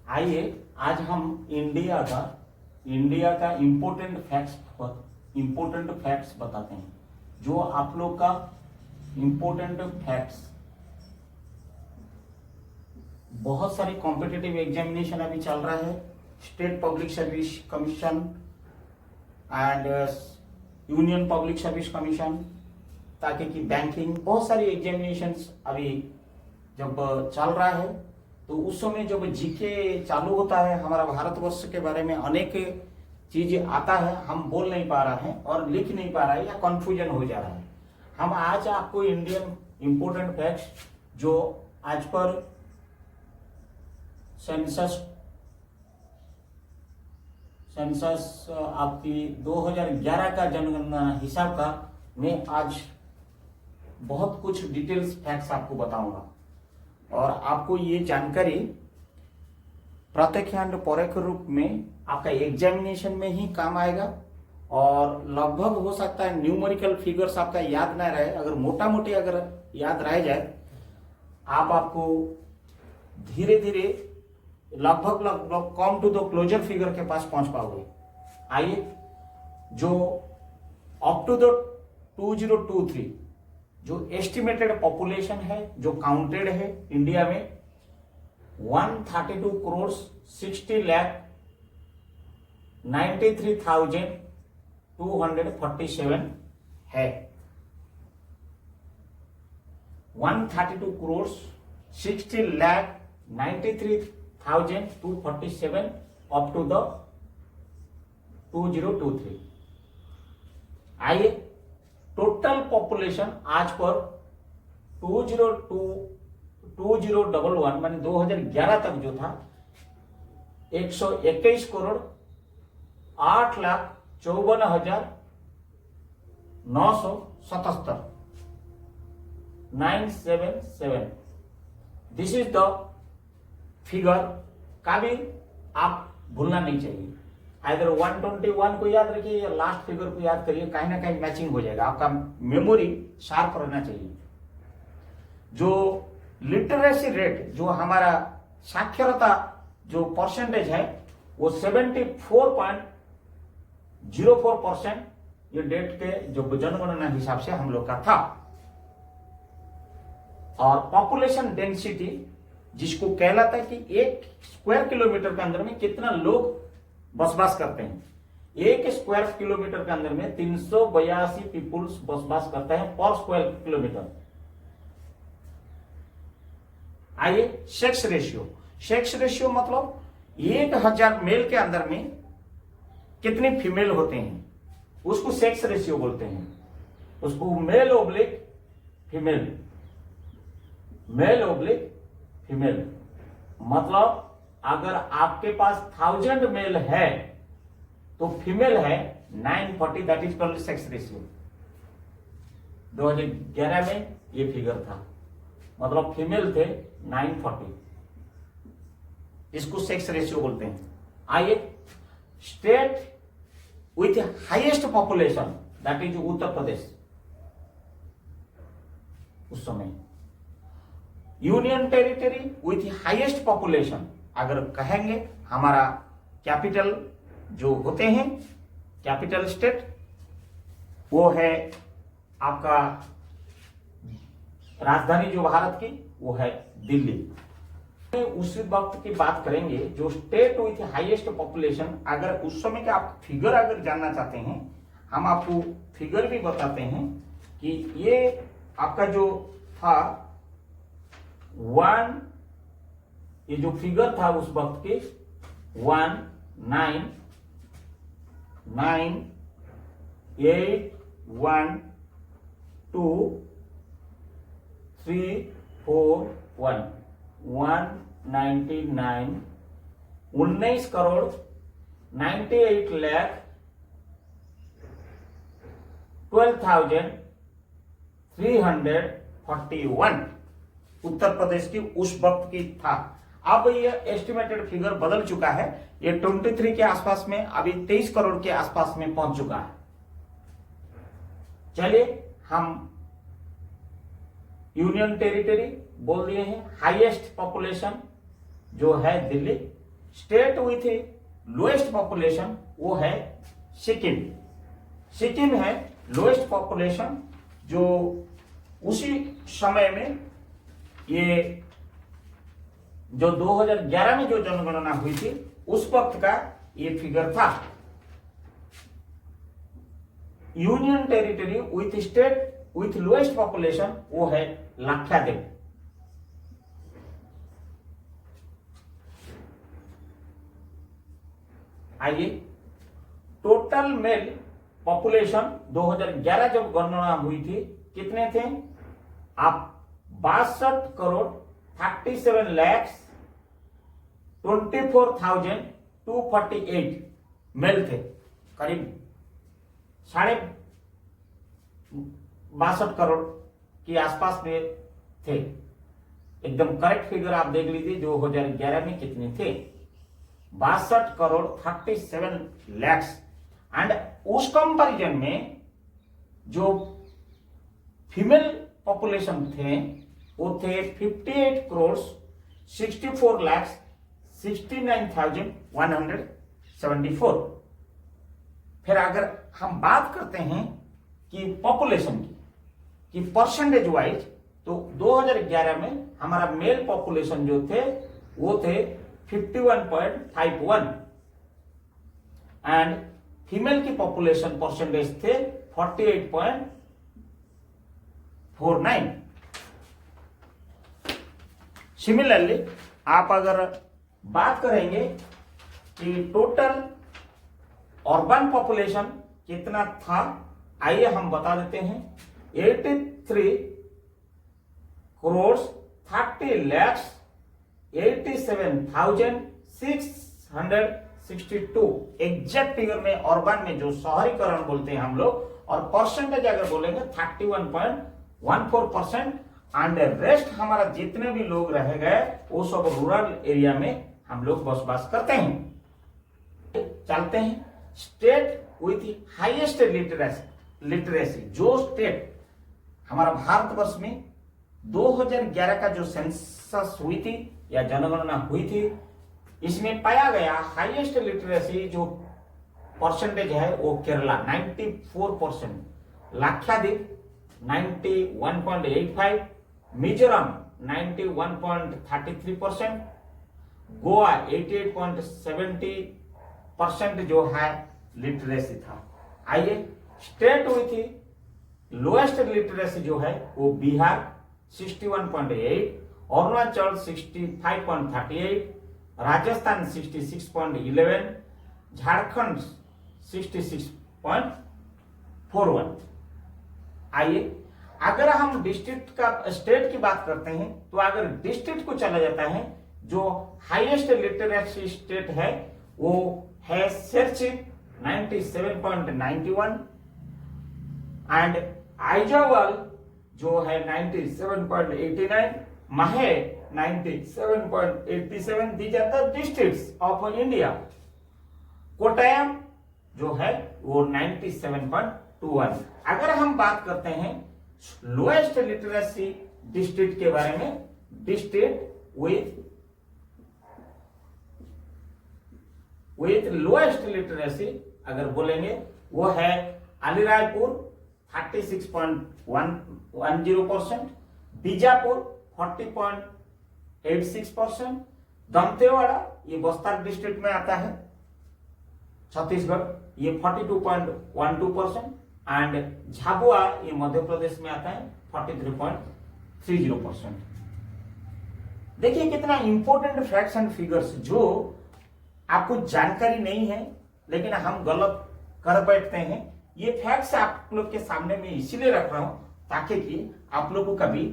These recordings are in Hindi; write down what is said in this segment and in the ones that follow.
आइए आज हम इंडिया का इम्पोर्टेंट फैक्ट्स बताते हैं। जो आप लोग का इम्पोर्टेंट फैक्ट्स, बहुत सारी कॉम्पिटिटिव एग्जामिनेशन अभी चल रहा है, state public service commission and union public service commission, ताकि कि बैंकिंग, बहुत सारी एग्जामिनेशंस अभी जब चल रहा है तो उस समय जब जीके चालू होता है, हमारा भारतवर्ष के बारे में अनेक चीजें आता है, हम बोल नहीं पा रहे हैं और लिख नहीं पा रहे हैं या कंफ्यूजन हो जा रहा है। हम आज आपको इंडियन इंपोर्टेंट फैक्ट्स जो आज पर सेंसस आपकी 2011 का जनगणना हिसाब का मैं आज बहुत कुछ डिटेल्स फैक्ट्स आपको बताऊंगा और आपको ये जानकारी प्रत्यक्ष एंड परोक्ष रूप में आपका एग्जामिनेशन में ही काम आएगा। और लगभग हो सकता है न्यूमेरिकल फिगर्स आपका याद ना रहे, अगर मोटा मोटी अगर याद रह जाए, आपको धीरे धीरे लगभग come to the closer figure के पास पहुंच पाओगे। आइए, जो अप टू द 2023 जो एस्टिमेटेड पॉपुलेशन है, जो काउंटेड है इंडिया में, 132 करोड़ 60 लाख 93,247 है। 132 crore 60 lakh 93,247 up to the 2023। आइए, टोटल पॉपुलेशन आज पर 2011 माने 2011 तक जो था 121 crore 8,54,977 977। This is the figure. का भी आप भूलना नहीं चाहिए। आइदर 121 को याद रखिए या लास्ट फिगर को याद करिए, कहीं ना कहीं मैचिंग हो जाएगा। आपका मेमोरी शार्प रहना चाहिए। जो लिटरेसी रेट, जो हमारा साक्षरता जो परसेंटेज है, वो 74.04% ये डेट के जो जनगणना हिसाब से हम लोग का था। और पॉपुलेशन डेंसिटी, जिसको कहलाता है कि 1 स्क्वायर किलोमीटर के अंदर में कितना लोग बसवास करते हैं। 1 स्क्वायर किलोमीटर के अंदर में 382 पीपुल्स बसवास करते हैं पर स्क्वायर किलोमीटर। आइए, सेक्स रेशियो मतलब 1000 मेल के अंदर में कितने फीमेल होते हैं, उसको सेक्स रेशियो बोलते हैं। उसको मेल ओब्लिक फीमेल मतलब अगर आपके पास 1000 मेल है तो फीमेल है 940, that is called sex ratio. 2011 में ये फिगर था, मतलब फीमेल थे 940, इसको सेक्स रेशियो बोलते हैं। आइए, state with highest population, that is Uttar Pradesh. उस समय union territory with highest population, अगर कहेंगे हमारा कैपिटल जो होते हैं, कैपिटल स्टेट, वो है आपका राजधानी जो भारत की, वो है दिल्ली। उसी वक्त की बात करेंगे जो स्टेट विथ हाईएस्ट पॉपुलेशन। अगर उस समय का आप फिगर अगर जानना चाहते हैं, हम आपको फिगर भी बताते हैं कि ये आपका जो था ये जो फिगर था उस वक्त के 19 करोड़ 98 लाख 12,341 उत्तर प्रदेश की उस वक्त की था। अब ये एस्टिमेटेड फिगर बदल चुका है, ये 23 के आसपास में, अभी 23 करोड़ के आसपास में पहुंच चुका है। चलिए, हम यूनियन टेरिटरी बोल दिए हैं। हाईएस्ट पॉपुलेशन जो है Delhi, state with lowest population वो है सिक्किम। सिक्किम है लोएस्ट पॉपुलेशन, जो उसी समय में ये जो 2011 में जो जनगणना हुई थी उस वक्त का ये फिगर था। Union territory with state with lowest population वो है लाक्षाद्वीप। आइए, टोटल मेल पॉपुलेशन 2011 जब गणना हुई थी कितने थे? आप 62 करोड़ 37 लाख 24,248 मेल थे, करीब 62.5 करोड़ के आसपास में थे। एकदम करेक्ट फिगर आप देख लीजिए 2011 में कितने थे, 62 करोड़ 37 लाख। एंड उस कंपैरिजन में जो फीमेल पॉपुलेशन थे वो थे 58 करोड़ 64 लाख 69,174। फिर अगर हम बात करते हैं कि पॉपुलेशन की परसेंटेज वाइज, तो 2011 में हमारा मेल पॉपुलेशन जो थे वो थे 51.51 एंड फीमेल की पॉपुलेशन परसेंटेज थे 48.49। सिमिलरली आप अगर बात करेंगे कि टोटल अर्बन पॉपुलेशन कितना था, आइए हम बता देते हैं। 83 करोड़ 30 लाख 87,662 एग्जैक्ट फिगर में अर्बन में जो शहरीकरण बोलते हैं हम लोग, और परसेंटेज अगर बोलेंगे 31.14%। एंड रेस्ट हमारा जितने भी लोग रह गए वो सब रूरल एरिया में हम लोग बसवास करते हैं। चलते हैं स्टेट विथ हाईएस्ट लिटरेसी। जो स्टेट हमारा भारतवर्ष में 2011 का जो सेंसस हुई थी या जनगणना हुई थी, इसमें पाया गया हाईएस्ट लिटरेसी जो परसेंटेज है वो केरला 94%, लाक्षाद्वीप 91.85, मिजोरम 91.33%, गोवा 88.70% जो है लिटरेसी था। आइए, स्टेट विथ लोएस्ट लिटरेसी जो है वो बिहार 61.8, अरुणाचल 65.38, राजस्थान 66.11, झारखंड 66.41। आइए, अगर हम स्टेट की बात करते हैं तो अगर डिस्ट्रिक्ट को चला जाता है, जो हाईएस्ट लिटरेसी स्टेट है वो है सिरचिप 97.91 एंड आइजोवल जो है 97.89, Mahe 97.87। These are the districts of India. Kottayam जो है वो 97.21। अगर हम बात करते हैं लोएस्ट लिटरेसी डिस्ट्रिक्ट के बारे में, डिस्ट्रिक्ट विथ लोएस्ट लिटरेसी अगर बोलेंगे वो है अलीराजपुर 36.10%, बीजापुर 40.86%, दंतेवाड़ा ये बस्तर डिस्ट्रिक्ट में आता है छत्तीसगढ़, ये 42.12%, एंड झाबुआ ये मध्य प्रदेश में आता है 43.30%। देखिए कितना इंपॉर्टेंट फैक्ट्स एंड फिगर्स जो आपको जानकारी नहीं है लेकिन हम गलत कर बैठते हैं। ये फैक्ट्स आप लोग के सामने में इसीलिए रख रहा हूं ताकि कि आप लोगों का भी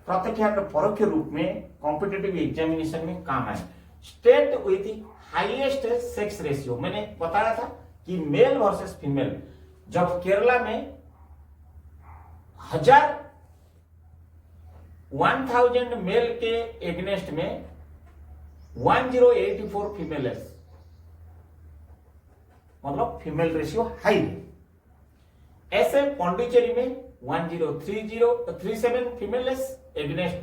प्रत्यक्ष या परोक्ष रूप में कॉम्पिटिटिव एग्जामिनेशन में काम आए। State with highest sex ratio, मैंने बताया था कि मेल वर्सेस फीमेल। जब केरला में 1000 मेल के एग्नेस्ट में 1084 फीमेल है, मतलब फीमेल रेशियो हाई है। ऐसे पौंडीचेरी में 1037 female against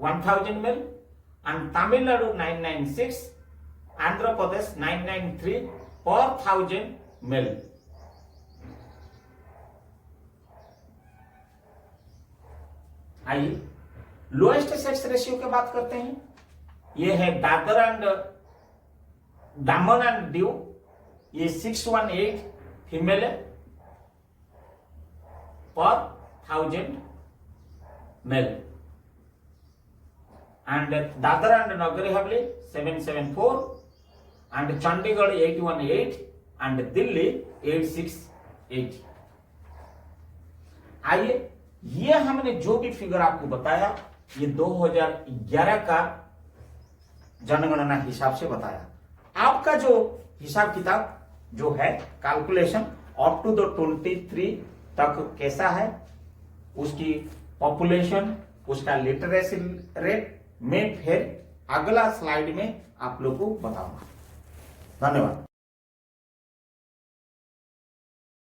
1000 male, and Tamil Nadu 996 Andhra Pradesh 993 पर 1000 मेल। आइए लोएस्ट सेक्स रेशियो की बात करते हैं। ये है Dadar and Daman and Diu, ये 618 फीमेल है पर 1000 male. And Dadar and Nagar Haveli 774 and Chandigarh 818 and Delhi 868। आइए ये हमने जो भी फिगर आपको बताया ये 2011 का जनगणना हिसाब से बताया। आपका जो हिसाब किताब जो है कैलकुलेशन अप टू द 23 तक कैसा है, उसकी पॉपुलेशन, उसका लिटरेसी रेट मैं फिर अगला स्लाइड में आप लोग को बताऊंगा। धन्यवाद।